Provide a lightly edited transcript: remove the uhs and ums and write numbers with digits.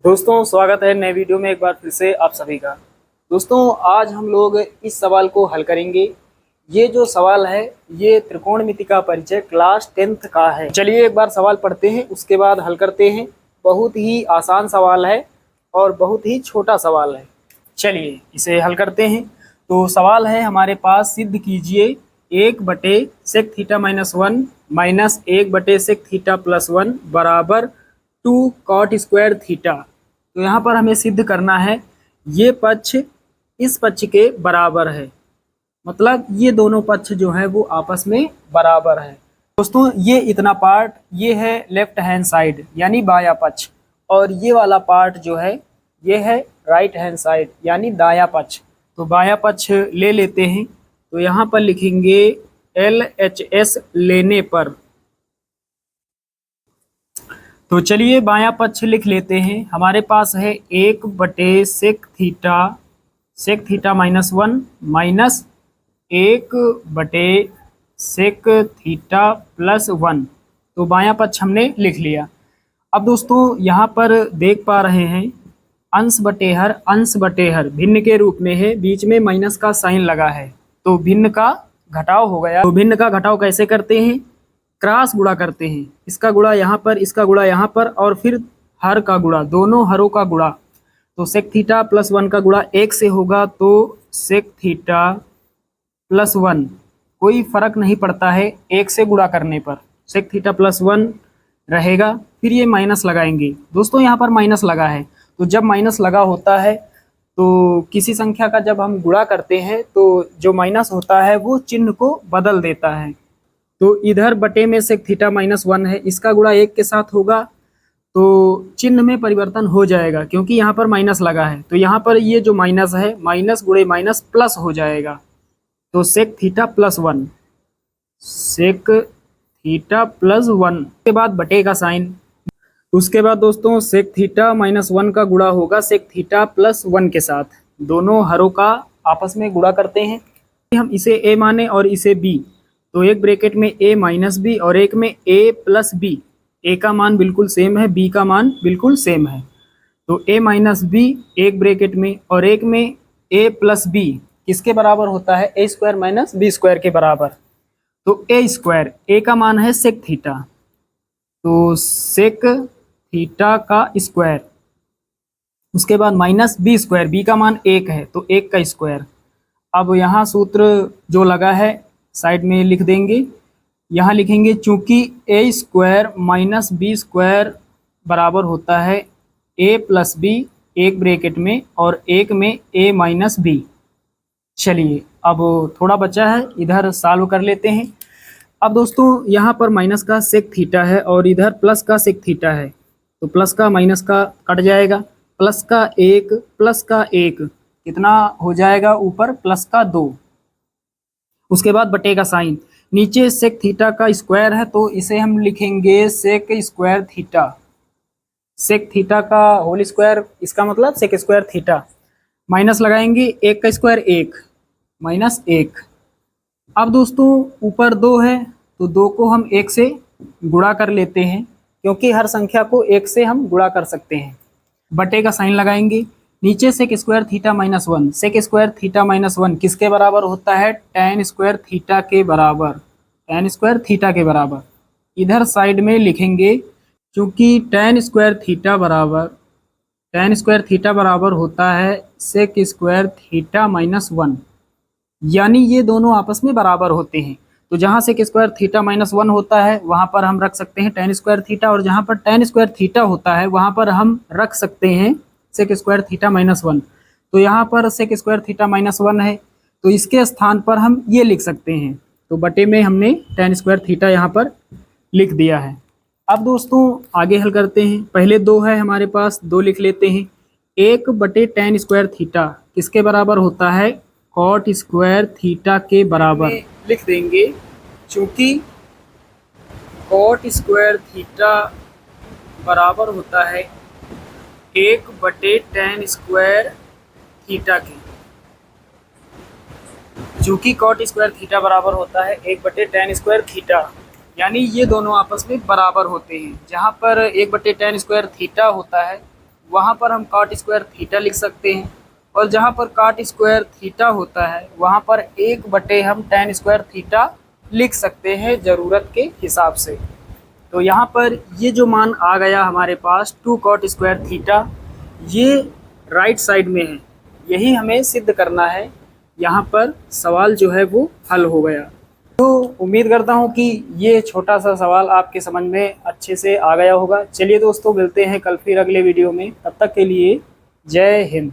दोस्तों स्वागत है नए वीडियो में एक बार फिर से आप सभी का। दोस्तों आज हम लोग इस सवाल को हल करेंगे। ये जो सवाल है ये त्रिकोणमिति का परिचय क्लास 10th का है। चलिए एक बार सवाल पढ़ते हैं उसके बाद हल करते हैं। बहुत ही आसान सवाल है और बहुत ही छोटा सवाल है। चलिए इसे हल करते हैं। तो सवाल है हमारे पास, सिद्ध कीजिए 1/sec θ-1 माइनस 1/sec θ+1 बराबर 2 cot स्क्वायर थीटा। तो यहाँ पर हमें सिद्ध करना है ये पक्ष इस पक्ष के बराबर है, मतलब ये दोनों पक्ष जो है वो आपस में बराबर है। दोस्तों ये इतना पार्ट ये है लेफ्ट हैंड साइड यानी बायां पक्ष, और ये वाला पार्ट जो है ये है राइट हैंड साइड यानी दायां पक्ष। तो बायां पक्ष ले लेते हैं। तो यहाँ पर लिखेंगे LHS लेने पर। तो चलिए बायां पक्ष लिख लेते हैं। हमारे पास है 1/sec θ-1 माइनस 1/sec θ+1। तो बायां पक्ष हमने लिख लिया। अब दोस्तों यहाँ पर देख पा रहे हैं अंश बटे हर भिन्न के रूप में है, बीच में माइनस का साइन लगा है तो भिन्न का घटाव हो गया। तो भिन्न का घटाव कैसे करते हैं? क्रॉस गुणा करते हैं। इसका गुणा यहाँ पर, इसका गुणा यहाँ पर, और फिर हर का गुणा, दोनों हरों का गुणा। तो sec θ+1 का गुणा 1 से होगा तो sec θ+1 कोई फर्क नहीं पड़ता है 1 से गुणा करने पर, sec θ+1 रहेगा। फिर ये माइनस लगाएंगे। दोस्तों यहाँ पर माइनस लगा है, तो जब माइनस लगा होता है तो किसी संख्या का जब हम गुणा करते हैं तो जो माइनस होता है वो चिन्ह को बदल देता है। तो इधर बटे में sec θ-1 है, इसका गुणा 1 के साथ होगा तो चिन्ह में परिवर्तन हो जाएगा क्योंकि यहाँ पर माइनस लगा है। तो यहाँ पर ये जो माइनस है, माइनस गुणे माइनस प्लस हो जाएगा। तो sec θ+1, sec θ+1 के बाद बटे का साइन। उसके बाद दोस्तों sec θ-1 का गुणा होगा sec θ+1 के साथ। दोनों हरों का आपस में गुणा करते हैं। हम इसे a माने और इसे b, तो एक ब्रैकेट में a माइनस बी और एक में a प्लस बी। a का मान बिल्कुल सेम है, b का मान बिल्कुल सेम है। तो a माइनस बी एक ब्रैकेट में और एक में a प्लस बी किसके बराबर होता है? a square minus B square के बराबर। तो a स्क्वायर, a का मान है sec θ, तो sec θ का स्क्वायर। उसके बाद माइनस बी स्क्वायर, b का मान 1 है तो 1 का स्क्वायर। अब यहाँ सूत्र जो लगा है साइड में लिख देंगे। यहाँ लिखेंगे चूंकि a square minus B square बराबर होता है a प्लस बी एक ब्रैकेट में और एक में a माइनस बी। चलिए अब थोड़ा बचा है, इधर सॉल्व कर लेते हैं। अब दोस्तों यहाँ पर माइनस का sec θ है और इधर प्लस का sec θ है, तो प्लस का माइनस का कट जाएगा। प्लस का 1 कितना हो जाएगा? ऊपर प्लस का 2। उसके बाद बटे का साइन। नीचे sec θ का स्क्वायर है तो इसे हम लिखेंगे sec स्क्वायर थीटा। sec θ का होल स्क्वायर, इसका मतलब sec स्क्वायर थीटा। माइनस लगाएंगे, 1 का स्क्वायर 1 माइनस 1। अब दोस्तों ऊपर 2 है तो 2 को हम 1 से गुणा कर लेते हैं क्योंकि हर संख्या को 1 से हम गुणा कर सकते हैं। बटे का साइन लगाएंगे। नीचे sec स्क्वायर θ-1, sec स्क्वायर θ-1 किसके बराबर होता है? tan स्क्वायर थीटा के बराबर, tan स्क्वायर थीटा के बराबर। इधर साइड में लिखेंगे चूंकि tan स्क्वायर थीटा बराबर होता है sec स्क्वायर θ-1, यानी ये दोनों आपस में बराबर होते हैं। तो जहाँ sec स्क्वायर θ-1 होता है वहाँ पर हम रख सकते हैं tan स्क्वायर थीटा, और जहाँ पर tan स्क्वायर थीटा होता है वहाँ पर हम रख सकते हैं sec स्क्वायर θ-1। तो यहाँ पर sec स्क्वायर θ-1 है तो इसके स्थान पर हम ये लिख सकते हैं। तो बटे में हमने tan स्क्वायर थीटा यहाँ पर लिख दिया है। अब दोस्तों आगे हल करते हैं। पहले 2 है हमारे पास, 2 लिख लेते हैं। 1/tan स्क्वायर थीटा किसके बराबर होता है? cot स्क्वायर थीटा के बराबर लिख देंगे चूंकि cot स्क्वायर थीटा बराबर होता है 1/tan स्क्वायर थीटा के। चूंकि cot स्क्वायर थीटा बराबर होता है 1/tan स्क्वायर थीटा, यानी ये दोनों आपस में बराबर होते हैं। जहाँ पर 1/tan स्क्वायर थीटा होता है वहाँ पर हम कॉट स्क्वायर थीटा लिख सकते हैं, और जहाँ पर कॉट स्क्वायर थीटा होता है वहाँ पर 1/, हम tan स्क्वायर थीटा लिख सकते हैं ज़रूरत के हिसाब से। तो यहाँ पर ये जो मान आ गया हमारे पास 2 cot स्क्वायर थीटा, ये राइट साइड में है, यही हमें सिद्ध करना है। यहाँ पर सवाल जो है वो हल हो गया। तो उम्मीद करता हूँ कि ये छोटा सा सवाल आपके समझ में अच्छे से आ गया होगा। चलिए दोस्तों, मिलते हैं कल फिर अगले वीडियो में, तब तक के लिए जय हिंद।